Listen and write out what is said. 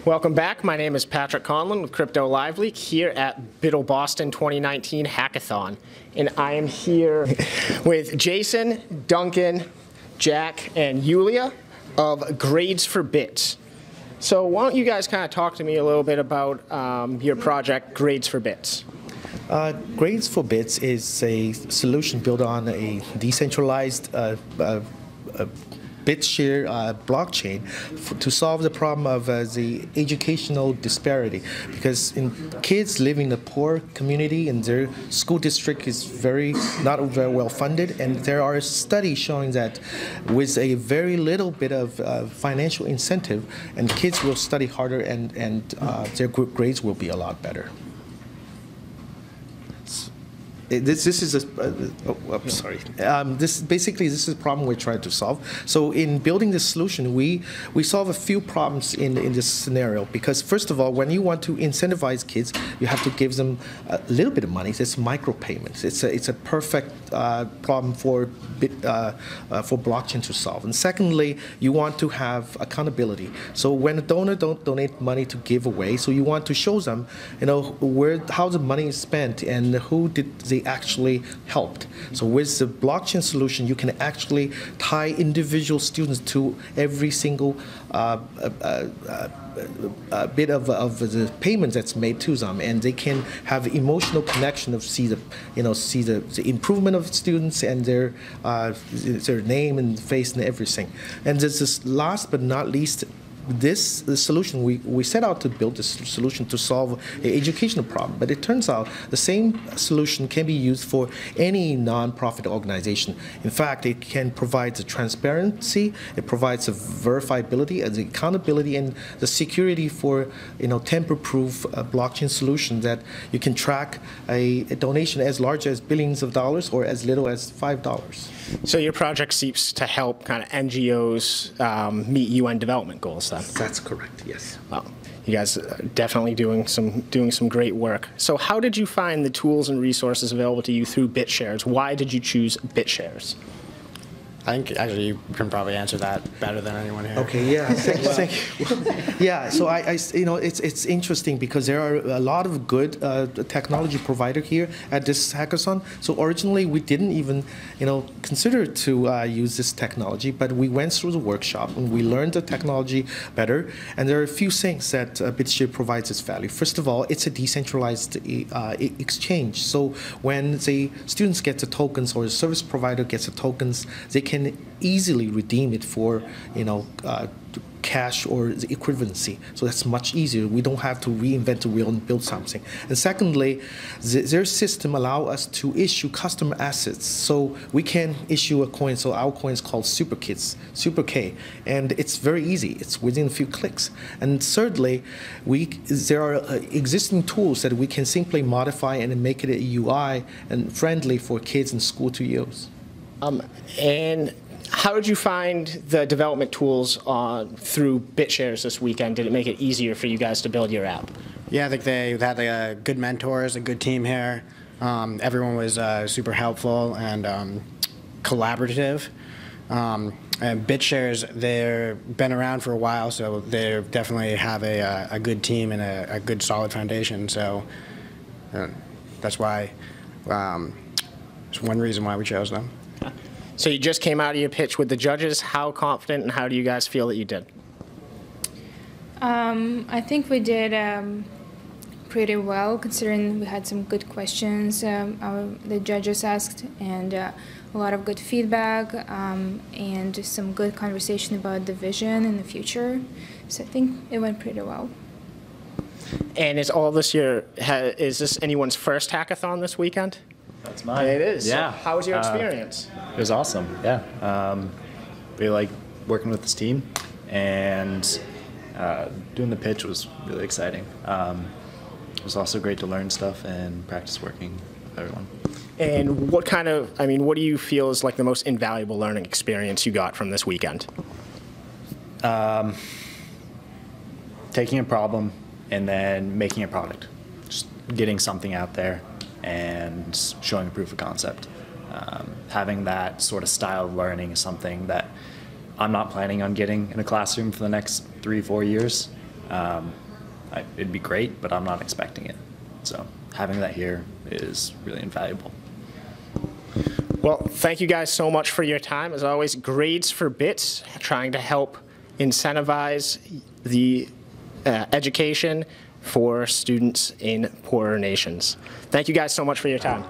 Welcome back. My name is Patrick Conlon with CryptoLiveLeak here at BUIDLBoston 2019 Hackathon. And I am here with Jason, Duncan, Jack, and Yulia of Grades4Bits. So why don't you guys kind of talk to me a little bit about your project, Grades4Bits? Grades4Bits is a solution built on a decentralized Bitshares blockchain to solve the problem of the educational disparity. Because kids live in a poor community and their school district is not very well funded, and there are studies showing that with a very little bit of financial incentive, and kids will study harder and their grades will be a lot better. This is a this is a problem we're trying to solve. So in building this solution, we solve a few problems in this scenario. Because first of all, when you want to incentivize kids, you have to give them a little bit of money. It's micropayments. It's a perfect problem for blockchain to solve. And secondly, you want to have accountability. So when a donor don't donate money to give away, so you want to show them, how the money is spent and who did they actually helped. So with the blockchain solution, you can actually tie individual students to every single bit of the payment that's made to them, and they can have emotional connection of see the improvement of students and their name and face and everything. And this last but not least, the solution, we set out to build this solution to solve an educational problem, but it turns out the same solution can be used for any non-profit organization. In fact, it can provide the transparency, it provides the verifiability and the accountability and the security for tamper-proof blockchain solution that you can track a donation as large as billions of dollars or as little as $5. So your project seeks to help kind of NGOs meet UN development goals, then? That's correct, yes. Well, you guys are definitely doing some great work. So how did you find the tools and resources available to you through Bitshares? Why did you choose Bitshares? I think actually you can probably answer that better than anyone here. Okay, yeah, thank you. Yeah, so it's interesting because there are a lot of good technology provider here at this hackathon. So originally we didn't even consider to use this technology, but we went through the workshop and we learned the technology better. And there are a few things that Bitshares provides its value. First of all, it's a decentralized exchange. So when the students get the tokens or the service provider gets the tokens, they can easily redeem it for cash or the equivalency. So that's much easier. We don't have to reinvent the wheel and build something. And secondly, their system allows us to issue custom assets. So we can issue a coin. So our coin is called Super K, and it's very easy. It's within a few clicks. And thirdly, there are existing tools that we can simply modify and make it a UI and friendly for kids in school to use. And how did you find the development tools through Bitshares this weekend? Did it make it easier for you guys to build your app? Yeah, I think they've had good mentors, a good team here. Everyone was super helpful and collaborative. And Bitshares, they've been around for a while, so they definitely have a good team and a good solid foundation. So that's why, it's one reason why we chose them. So you just came out of your pitch with the judges. How confident and how do you guys feel that you did? I think we did pretty well, considering we had some good questions the judges asked, and a lot of good feedback, and some good conversation about the vision in the future. So I think it went pretty well. And is all this is this anyone's first hackathon this weekend? That's mine. It is. Yeah. So how was your experience? It was awesome. Yeah. Really like working with this team, and doing the pitch was really exciting. It was also great to learn stuff and practice working with everyone. And what do you feel is like the most invaluable learning experience you got from this weekend? Taking a problem and then making a product. Just getting something out there and showing a proof of concept. Having that sort of style of learning is something that I'm not planning on getting in a classroom for the next 3-4 years. It'd be great, but I'm not expecting it. So having that here is really invaluable. Well, thank you guys so much for your time. As always, Grades4Bits, trying to help incentivize the education for students in poorer nations. Thank you guys so much for your time.